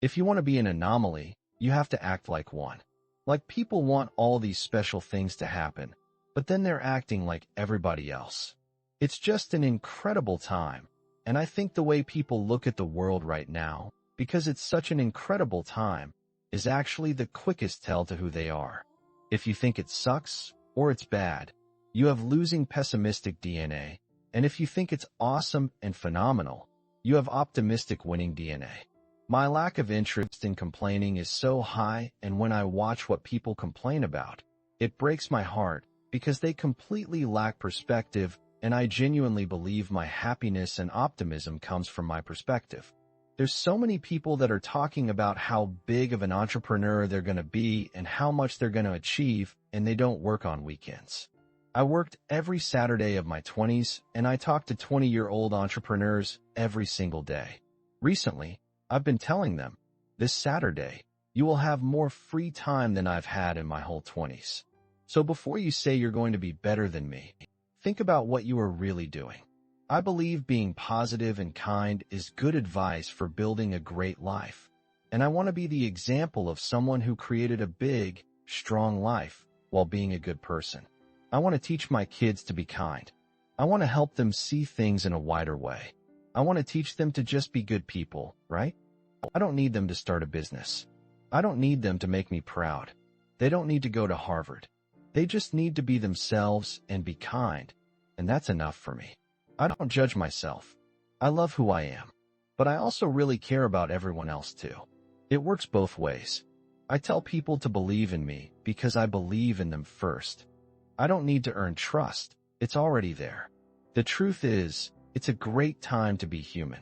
If you want to be an anomaly, you have to act like one. Like people want all these special things to happen, but then they're acting like everybody else. It's just an incredible time, and I think the way people look at the world right now, because it's such an incredible time, is actually the quickest tell to who they are. If you think it sucks or it's bad, you have losing pessimistic DNA, and if you think it's awesome and phenomenal, you have optimistic winning DNA. My lack of interest in complaining is so high, and when I watch what people complain about, it breaks my heart because they completely lack perspective, and I genuinely believe my happiness and optimism comes from my perspective. There's so many people that are talking about how big of an entrepreneur they're going to be and how much they're going to achieve, and they don't work on weekends. I worked every Saturday of my 20s, and I talked to 20-year-old entrepreneurs every single day. Recently, I've been telling them, this Saturday, you will have more free time than I've had in my whole 20s. So before you say you're going to be better than me, think about what you are really doing. I believe being positive and kind is good advice for building a great life, and I want to be the example of someone who created a big, strong life while being a good person. I want to teach my kids to be kind. I want to help them see things in a wider way. I want to teach them to just be good people, right? I don't need them to start a business. I don't need them to make me proud. They don't need to go to Harvard. They just need to be themselves and be kind, and that's enough for me. I don't judge myself. I love who I am, but I also really care about everyone else too. It works both ways. I tell people to believe in me because I believe in them first. I don't need to earn trust. It's already there. The truth is, it's a great time to be human.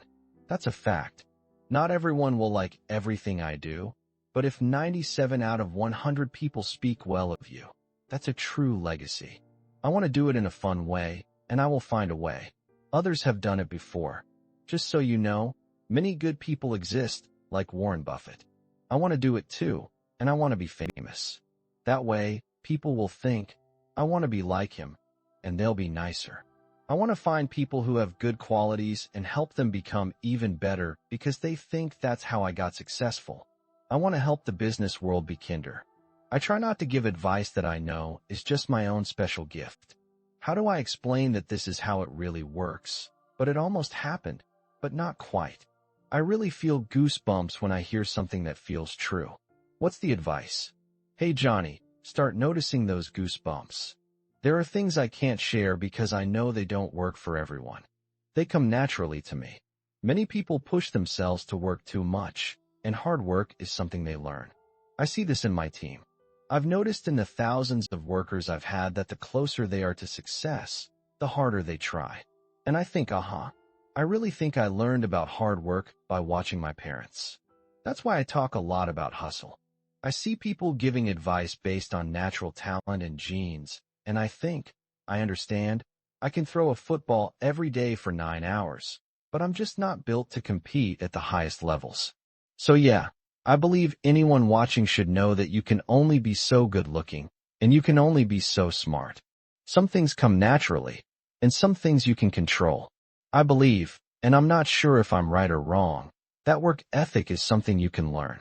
That's a fact. Not everyone will like everything I do, but if 97 out of 100 people speak well of you, that's a true legacy. I want to do it in a fun way, and I will find a way. Others have done it before. Just so you know, many good people exist, like Warren Buffett. I want to do it too, and I want to be famous. That way, people will think, I want to be like him, and they'll be nicer. I want to find people who have good qualities and help them become even better because they think that's how I got successful. I want to help the business world be kinder. I try not to give advice that I know is just my own special gift. How do I explain that this is how it really works? But it almost happened, but not quite. I really feel goosebumps when I hear something that feels true. What's the advice? Hey Johnny, start noticing those goosebumps. There are things I can't share because I know they don't work for everyone. They come naturally to me. Many people push themselves to work too much, and hard work is something they learn. I see this in my team. I've noticed in the thousands of workers I've had that the closer they are to success, the harder they try. And I think, I really think I learned about hard work by watching my parents. That's why I talk a lot about hustle. I see people giving advice based on natural talent and genes, and I think, I understand, I can throw a football every day for 9 hours, but I'm just not built to compete at the highest levels. So yeah, I believe anyone watching should know that you can only be so good looking, and you can only be so smart. Some things come naturally, and some things you can control. I believe, and I'm not sure if I'm right or wrong, that work ethic is something you can learn.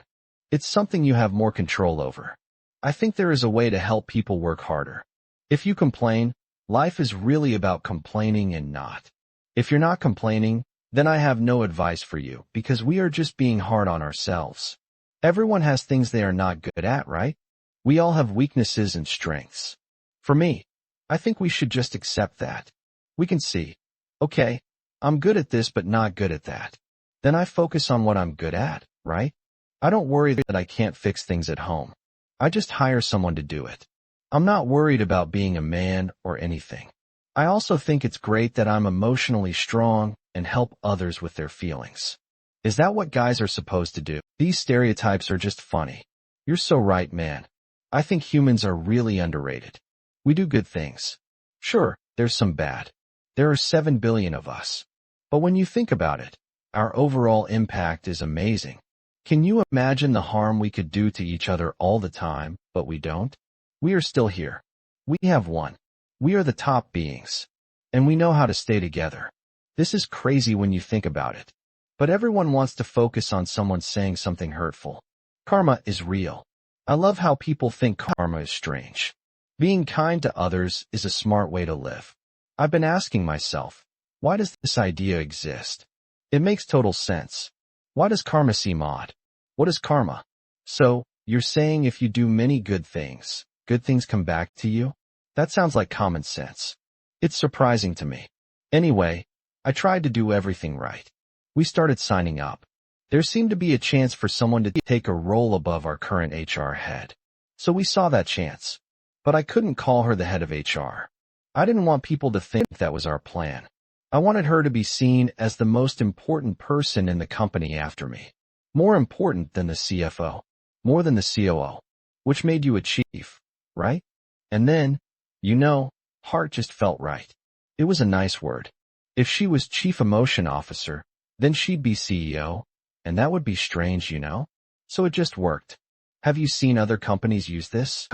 It's something you have more control over. I think there is a way to help people work harder. If you complain, life is really about complaining and not. If you're not complaining, then I have no advice for you because we are just being hard on ourselves. Everyone has things they are not good at, right? We all have weaknesses and strengths. For me, I think we should just accept that. We can see, okay, I'm good at this but not good at that. Then I focus on what I'm good at, right? I don't worry that I can't fix things at home. I just hire someone to do it. I'm not worried about being a man or anything. I also think it's great that I'm emotionally strong and help others with their feelings. Is that what guys are supposed to do? These stereotypes are just funny. You're so right, man. I think humans are really underrated. We do good things. Sure, there's some bad. There are 7 billion of us. But when you think about it, our overall impact is amazing. Can you imagine the harm we could do to each other all the time, but we don't? We are still here. We have won. We are the top beings. And we know how to stay together. This is crazy when you think about it. But everyone wants to focus on someone saying something hurtful. Karma is real. I love how people think karma is strange. Being kind to others is a smart way to live. I've been asking myself, why does this idea exist? It makes total sense. Why does karma seem odd? What is karma? So, you're saying if you do many good things come back to you? That sounds like common sense. It's surprising to me. Anyway, I tried to do everything right. We started signing up. There seemed to be a chance for someone to take a role above our current HR head. So we saw that chance. But I couldn't call her the head of HR. I didn't want people to think that was our plan. I wanted her to be seen as the most important person in the company after me. More important than the CFO. More than the COO. Which made you a chief, right? And then, heart just felt right. It was a nice word. If she was chief emotion officer, then she'd be CEO, and that would be strange, So it just worked. Have you seen other companies use this?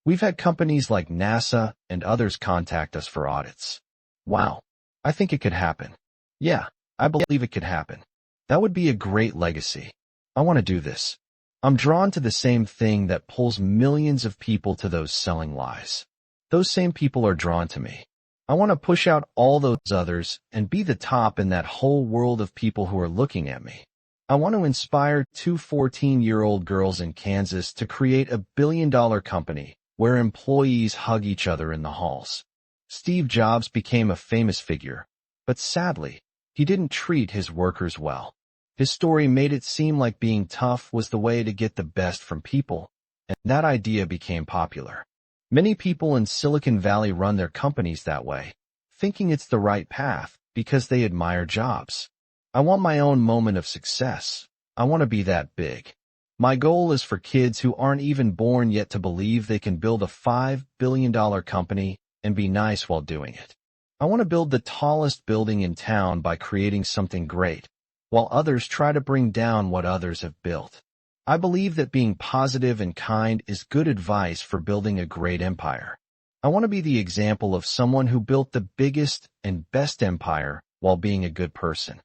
We've had companies like NASA and others contact us for audits. Wow. I think it could happen. Yeah, I believe it could happen. That would be a great legacy. I want to do this. I'm drawn to the same thing that pulls millions of people to those selling lies. Those same people are drawn to me. I want to push out all those others and be the top in that whole world of people who are looking at me. I want to inspire two 14-year-old girls in Kansas to create a billion-dollar company where employees hug each other in the halls. Steve Jobs became a famous figure, but sadly, he didn't treat his workers well. His story made it seem like being tough was the way to get the best from people, and that idea became popular. Many people in Silicon Valley run their companies that way, thinking it's the right path because they admire Jobs. I want my own moment of success. I want to be that big. My goal is for kids who aren't even born yet to believe they can build a $5 billion company and be nice while doing it. I want to build the tallest building in town by creating something great, while others try to bring down what others have built. I believe that being positive and kind is good advice for building a great empire. I want to be the example of someone who built the biggest and best empire while being a good person.